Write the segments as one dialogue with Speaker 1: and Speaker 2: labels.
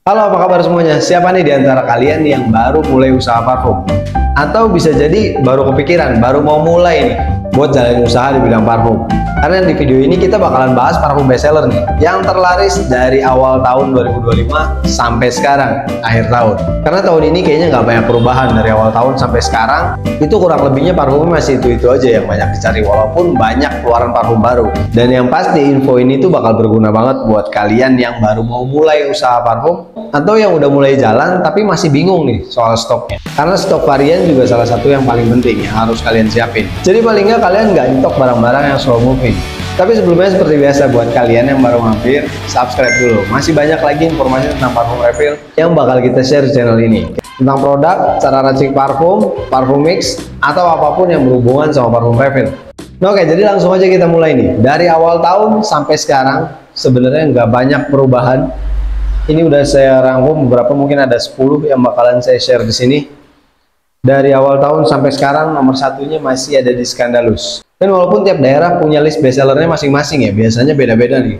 Speaker 1: Halo, apa kabar semuanya? Siapa nih di antara kalian yang baru mulai usaha parfum? Atau bisa jadi baru kepikiran, baru mau mulai nih buat jalan usaha di bidang parfum? Karena di video ini kita bakalan bahas parfum bestseller nih yang terlaris dari awal tahun 2025 sampai sekarang, akhir tahun. Karena tahun ini kayaknya nggak banyak perubahan dari awal tahun sampai sekarang. Itu kurang lebihnya parfumnya masih itu-itu aja yang banyak dicari, walaupun banyak keluaran parfum baru. Dan yang pasti info ini tuh bakal berguna banget buat kalian yang baru mau mulai usaha parfum atau yang udah mulai jalan tapi masih bingung nih soal stoknya. Karena stok varian juga salah satu yang paling penting yang harus kalian siapin. Jadi paling nggak kalian nggak nyetok barang-barang yang slow moving. Tapi sebelumnya seperti biasa buat kalian yang baru mampir, subscribe dulu. Masih banyak lagi informasi tentang parfum refill yang bakal kita share di channel ini. Tentang produk, cara racik parfum, parfum mix, atau apapun yang berhubungan sama parfum refill. Nah, oke, jadi langsung aja kita mulai nih. Dari awal tahun sampai sekarang, sebenarnya nggak banyak perubahan. Ini udah saya rangkum beberapa, mungkin ada 10 yang bakalan saya share di sini. Dari awal tahun sampai sekarang, nomor satunya masih ada di Scandalous. Dan walaupun tiap daerah punya list bestsellernya masing-masing ya, biasanya beda-beda nih.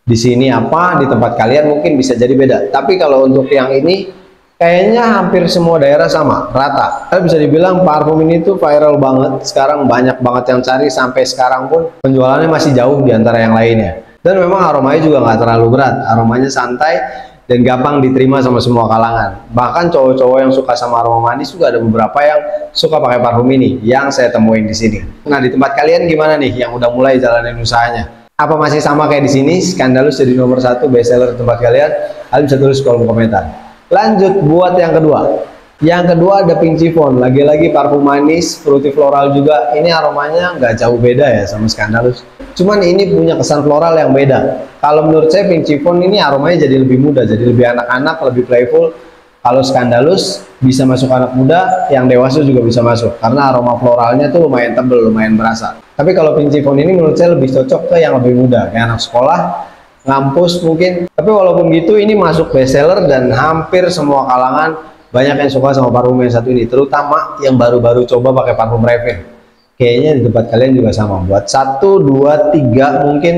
Speaker 1: Di sini apa, di tempat kalian mungkin bisa jadi beda. Tapi kalau untuk yang ini, kayaknya hampir semua daerah sama, rata. Karena bisa dibilang parfum ini tuh viral banget. Sekarang banyak banget yang cari, sampai sekarang pun penjualannya masih jauh di antara yang lainnya. Dan memang aromanya juga nggak terlalu berat, aromanya santai dan gampang diterima sama semua kalangan. Bahkan cowok-cowok yang suka sama aroma manis juga ada beberapa yang suka pakai parfum ini yang saya temuin di sini. Nah, di tempat kalian gimana nih yang udah mulai jalanin usahanya? Apa masih sama kayak di sini? Scandalous jadi nomor 1 bestseller di tempat kalian? Kalian bisa tulis kolom komentar. Lanjut buat yang kedua. Yang kedua ada Pink Chiffon, lagi-lagi parfum manis, fruity floral juga. Ini aromanya nggak jauh beda ya sama Scandalous. Cuman ini punya kesan floral yang beda. Kalau menurut saya Pink Chiffon ini aromanya jadi lebih muda, jadi lebih anak-anak, lebih playful. Kalau Scandalous bisa masuk anak muda, yang dewasa juga bisa masuk. Karena aroma floralnya tuh lumayan tebel, lumayan berasa. Tapi kalau Pink Chiffon ini menurut saya lebih cocok ke yang lebih muda, kayak anak sekolah, ngampus mungkin. Tapi walaupun gitu ini masuk bestseller dan hampir semua kalangan banyak yang suka sama parfum yang satu ini, terutama yang baru-baru coba pakai parfum refill. Kayaknya di tempat kalian juga sama. Buat 1, 2, 3, mungkin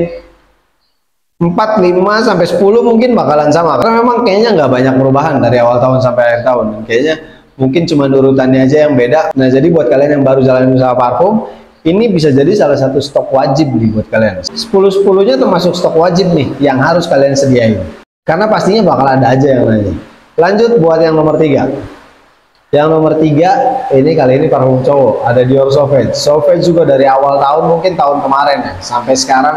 Speaker 1: 4, 5, sampai 10 mungkin bakalan sama. Karena memang kayaknya nggak banyak perubahan dari awal tahun sampai akhir tahun. Dan kayaknya mungkin cuma urutannya aja yang beda. Nah, jadi buat kalian yang baru jalan usaha parfum, ini bisa jadi salah satu stok wajib nih buat kalian. 10-10-nya termasuk stok wajib nih yang harus kalian sediain. Karena pastinya bakal ada aja yang nanya. Lanjut buat yang nomor 3. Yang nomor 3 ini kali ini parfum cowok, ada Dior Sauvage. Sauvage juga dari awal tahun, mungkin tahun kemarin ya, sampai sekarang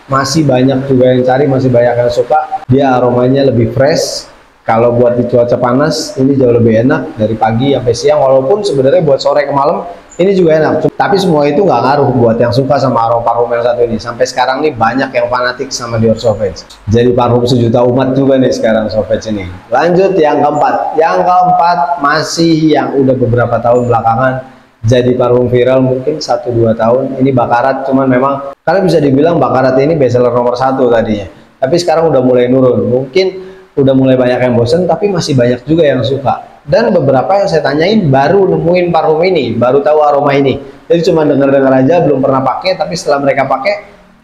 Speaker 1: masih banyak juga yang cari, masih banyak yang suka. Dia aromanya lebih fresh. Kalau buat di cuaca panas ini jauh lebih enak, dari pagi sampai siang. Walaupun sebenarnya buat sore ke malam ini juga enak. Tapi semua itu nggak ngaruh buat yang suka sama aroma parfum yang satu ini. Sampai sekarang nih banyak yang fanatik sama Dior Sauvage. Jadi parfum sejuta umat juga nih sekarang Sauvage ini. Lanjut yang keempat. Yang keempat masih yang udah beberapa tahun belakangan jadi parfum viral, mungkin 1-2 tahun. Ini Baccarat, cuman memang kalian bisa dibilang Baccarat ini bestseller nomor 1 tadinya. Tapi sekarang udah mulai nurun. Mungkin udah mulai banyak yang bosen, tapi masih banyak juga yang suka. Dan beberapa yang saya tanyain baru nemuin parfum ini, baru tahu aroma ini. Jadi cuma dengar-dengar aja, belum pernah pakai, tapi setelah mereka pakai,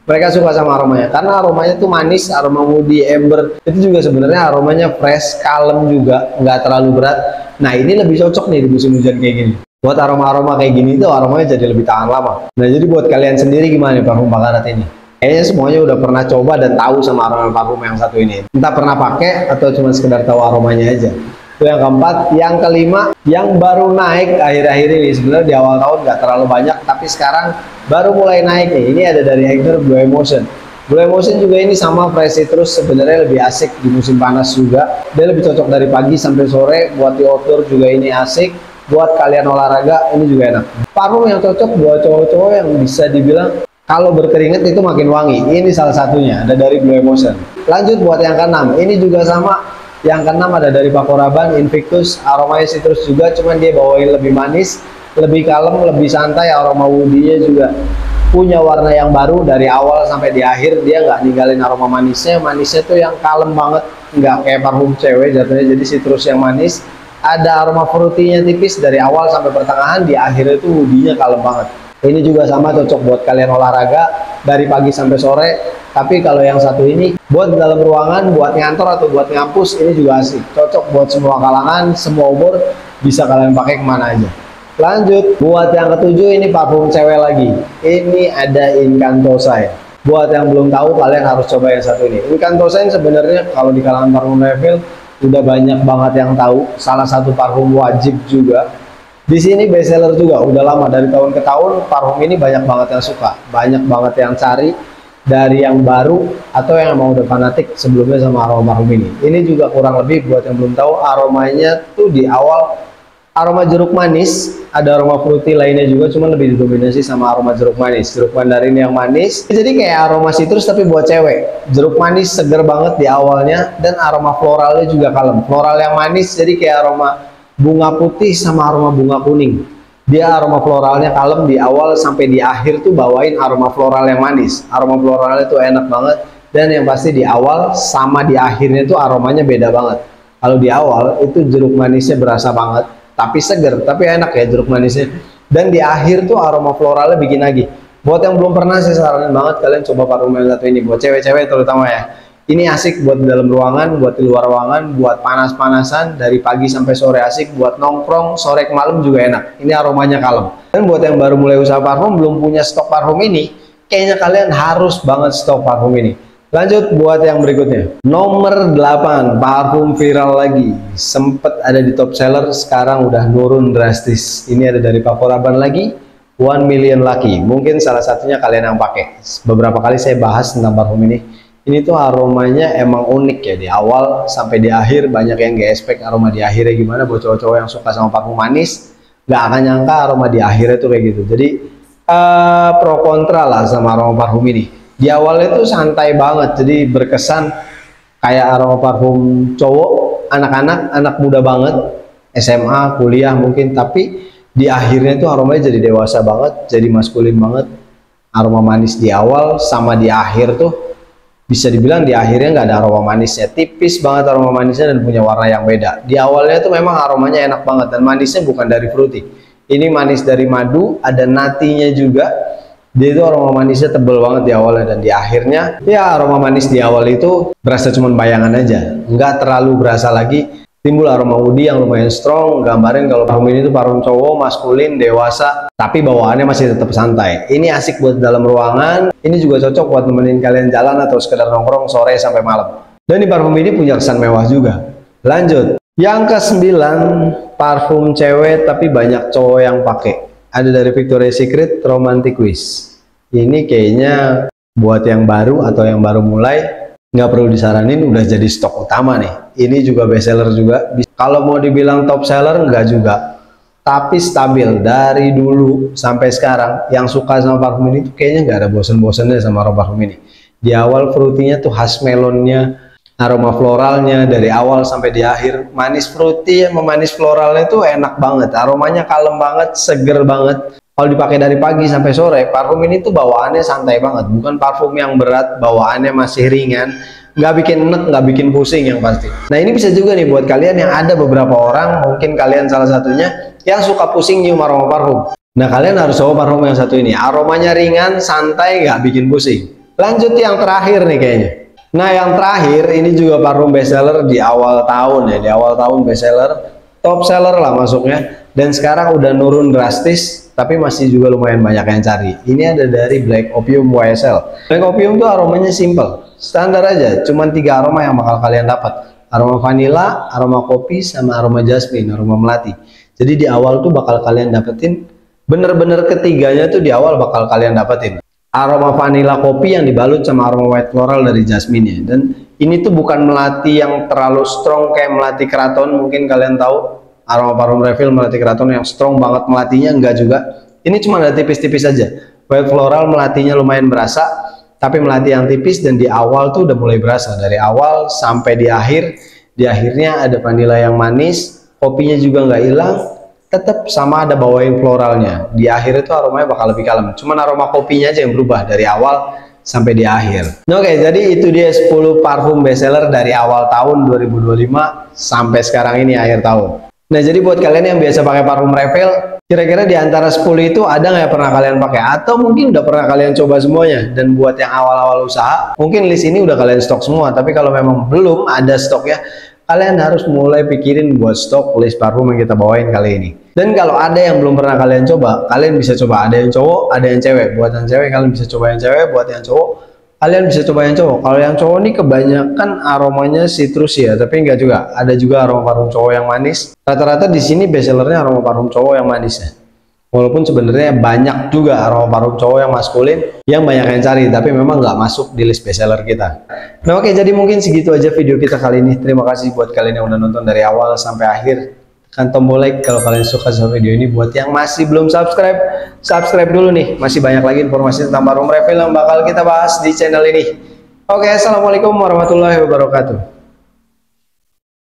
Speaker 1: mereka suka sama aromanya. Karena aromanya tuh manis, aroma woody, amber. Itu juga sebenarnya aromanya fresh, kalem juga, nggak terlalu berat. Nah, ini lebih cocok nih di musim hujan kayak gini. Buat aroma-aroma kayak gini tuh aromanya jadi lebih tahan lama. Nah, jadi buat kalian sendiri gimana nih parfum Baccarat ini? Kayaknya semuanya udah pernah coba dan tahu sama aroma parfum yang satu ini. Entah pernah pakai atau cuma sekedar tahu aromanya aja. Itu yang keempat. Yang kelima, yang baru naik akhir-akhir ini. Sebenarnya di awal tahun nggak terlalu banyak, tapi sekarang baru mulai naik nih. Ini ada dari Hegner, Blue Emotion. Blue Emotion juga ini sama fresh citrus, sebenarnya lebih asik di musim panas juga. Dia lebih cocok dari pagi sampai sore. Buat di outdoor juga ini asik. Buat kalian olahraga ini juga enak. Parfum yang cocok buat cowok-cowok yang bisa dibilang kalau berkeringat itu makin wangi. Ini salah satunya, ada dari Blue Emotion. Lanjut buat yang keenam, ini juga sama. Yang keenam ada dari Paco Rabanne, Invictus. Aromanya citrus juga, cuman dia bawain lebih manis, lebih kalem, lebih santai. Aroma woody-nya juga punya warna yang baru dari awal sampai di akhir. Dia nggak ninggalin aroma manisnya. Manisnya tuh yang kalem banget, nggak kayak parfum cewek jatuhnya. Jadi citrus yang manis. Ada aroma fruity-nya tipis dari awal sampai pertengahan. Di akhirnya tuh woody-nya kalem banget. Ini juga sama, cocok buat kalian olahraga dari pagi sampai sore. Tapi kalau yang satu ini buat dalam ruangan, buat ngantor atau buat ngampus, ini juga asik. Cocok buat semua kalangan, semua umur, bisa kalian pakai kemana aja. Lanjut, buat yang ketujuh, ini parfum cewek lagi. Ini ada Incantosai. Buat yang belum tahu, kalian harus coba yang satu ini. Incantosai sebenarnya kalau di kalangan parfum refill udah banyak banget yang tahu. Salah satu parfum wajib juga. Di sini best seller juga, udah lama, dari tahun ke tahun parfum ini banyak banget yang suka, banyak banget yang cari, dari yang baru atau yang emang udah fanatik sebelumnya sama aroma parfum ini. Ini juga kurang lebih buat yang belum tahu, aromanya tuh di awal aroma jeruk manis, ada aroma fruity lainnya juga, cuman lebih didominasi sama aroma jeruk manis, jeruk mandarin yang manis. Jadi kayak aroma citrus tapi buat cewek. Jeruk manis seger banget di awalnya, dan aroma floralnya juga kalem. Floral yang manis, jadi kayak aroma bunga putih sama aroma bunga kuning. Dia aroma floralnya kalem di awal sampai di akhir tuh bawain aroma floral yang manis. Aroma floralnya tuh enak banget, dan yang pasti di awal sama di akhirnya tuh aromanya beda banget. Kalau di awal itu jeruk manisnya berasa banget, tapi seger, tapi enak ya jeruk manisnya. Dan di akhir tuh aroma floralnya bikin lagi. Buat yang belum pernah, saya saranin banget kalian coba parfum yang satu ini, buat cewek-cewek terutama ya. Ini asik buat di dalam ruangan, buat di luar ruangan, buat panas-panasan, dari pagi sampai sore asik, buat nongkrong, sore ke malam juga enak. Ini aromanya kalem. Dan buat yang baru mulai usaha parfum, belum punya stok parfum ini, kayaknya kalian harus banget stok parfum ini. Lanjut buat yang berikutnya. Nomor 8, parfum viral lagi. Sempet ada di top seller, sekarang udah nurun drastis. Ini ada dari Paco Rabanne lagi, 1 Million Lucky. Mungkin salah satunya kalian yang pakai. Beberapa kali saya bahas tentang parfum ini. Ini tuh aromanya emang unik ya, di awal sampai di akhir. Banyak yang gak expect aroma di akhirnya gimana. Buat cowok-cowok yang suka sama parfum manis, gak akan nyangka aroma di akhirnya tuh kayak gitu. Jadi pro kontra lah sama aroma parfum ini. Di awalnya tuh santai banget, jadi berkesan kayak aroma parfum cowok, anak-anak, anak muda banget, SMA, kuliah mungkin. Tapi di akhirnya tuh aromanya jadi dewasa banget, jadi maskulin banget. Aroma manis di awal sama di akhir tuh bisa dibilang di akhirnya nggak ada aroma manisnya, tipis banget aroma manisnya dan punya warna yang beda. Di awalnya tuh memang aromanya enak banget, dan manisnya bukan dari fruity. Ini manis dari madu, ada natinya juga. Dia itu aroma manisnya tebel banget di awalnya, dan di akhirnya ya aroma manis di awal itu berasa cuman bayangan aja, nggak terlalu berasa lagi. Timbul aroma woody yang lumayan strong, gambarin kalau parfum ini tuh parfum cowok, maskulin, dewasa, tapi bawaannya masih tetap santai. Ini asik buat dalam ruangan, ini juga cocok buat nemenin kalian jalan atau sekedar nongkrong sore sampai malam. Dan di parfum ini punya kesan mewah juga. Lanjut, yang ke-9, parfum cewek tapi banyak cowok yang pakai. Ada dari Victoria's Secret, Romantic Wish. Ini kayaknya buat yang baru atau yang baru mulai, nggak perlu disaranin, udah jadi stok utama nih. Ini juga best seller juga. Kalau mau dibilang top seller, nggak juga, tapi stabil dari dulu sampai sekarang. Yang suka sama parfum ini tuh kayaknya nggak ada bosen-bosennya sama aroma parfum ini. Di awal fruity-nya tuh khas melonnya, aroma floralnya dari awal sampai di akhir, manis fruity sama manis floralnya tuh enak banget. Aromanya kalem banget, seger banget. Kalau dipakai dari pagi sampai sore, parfum ini tuh bawaannya santai banget, bukan parfum yang berat, bawaannya masih ringan, nggak bikin enek, nggak bikin pusing yang pasti. Nah ini bisa juga nih buat kalian yang ada beberapa orang, mungkin kalian salah satunya, yang suka pusing nyium aroma parfum. Nah kalian harus coba parfum yang satu ini, aromanya ringan, santai, nggak bikin pusing. Lanjut yang terakhir nih kayaknya. Nah yang terakhir, ini juga parfum bestseller di awal tahun ya, di awal tahun bestseller, top seller lah masuknya. Dan sekarang udah nurun drastis, tapi masih juga lumayan banyak yang cari. Ini ada dari Black Opium YSL. Black Opium tuh aromanya simple, standar aja, cuman 3 aroma yang bakal kalian dapat. Aroma vanilla, aroma kopi, sama aroma jasmine, aroma melati. Jadi di awal tuh bakal kalian dapetin, bener-bener ketiganya tuh di awal bakal kalian dapetin. Aroma vanilla kopi yang dibalut sama aroma white floral dari jasmine-nya. Dan ini tuh bukan melati yang terlalu strong kayak melati keraton, mungkin kalian tahu. Aroma parfum refill melati keraton yang strong banget melatinya, enggak juga. Ini cuma ada tipis-tipis aja. White floral melatinya lumayan berasa, tapi melati yang tipis, dan di awal tuh udah mulai berasa. Dari awal sampai di akhir. Di akhirnya ada vanilla yang manis, kopinya juga nggak hilang, tetap sama ada bawain floralnya. Di akhir itu aromanya bakal lebih kalem. Cuman aroma kopinya aja yang berubah dari awal sampai di akhir. Oke, jadi itu dia 10 parfum bestseller dari awal tahun 2025 sampai sekarang ini akhir tahun. Nah, jadi buat kalian yang biasa pakai parfum refill, Kira-kira di antara 10 itu ada nggak yang pernah kalian pakai? Atau mungkin udah pernah kalian coba semuanya? Dan buat yang awal-awal usaha, mungkin list ini udah kalian stok semua. Tapi kalau memang belum ada stoknya, kalian harus mulai pikirin buat stok list parfum yang kita bawain kali ini. Dan kalau ada yang belum pernah kalian coba, kalian bisa coba. Ada yang cowok, ada yang cewek. Buat yang cewek, kalian bisa coba yang cewek. Buat yang cowok, kalian bisa coba yang cowok. Kalau yang cowok ini kebanyakan aromanya citrus ya, tapi enggak juga. Ada juga aroma parfum cowok yang manis. Rata-rata di sini bestsellernya aroma parfum cowok yang manis ya. Walaupun sebenarnya banyak juga aroma parfum cowok yang maskulin yang banyak yang cari, tapi memang nggak masuk di list bestseller kita. Nah oke, jadi mungkin segitu aja video kita kali ini. Terima kasih buat kalian yang udah nonton dari awal sampai akhir. Tekan tombol like kalau kalian suka sama video ini. Buat yang masih belum subscribe, subscribe dulu nih. Masih banyak lagi informasi tentang parfum refill yang bakal kita bahas di channel ini. Oke, assalamualaikum warahmatullahi wabarakatuh.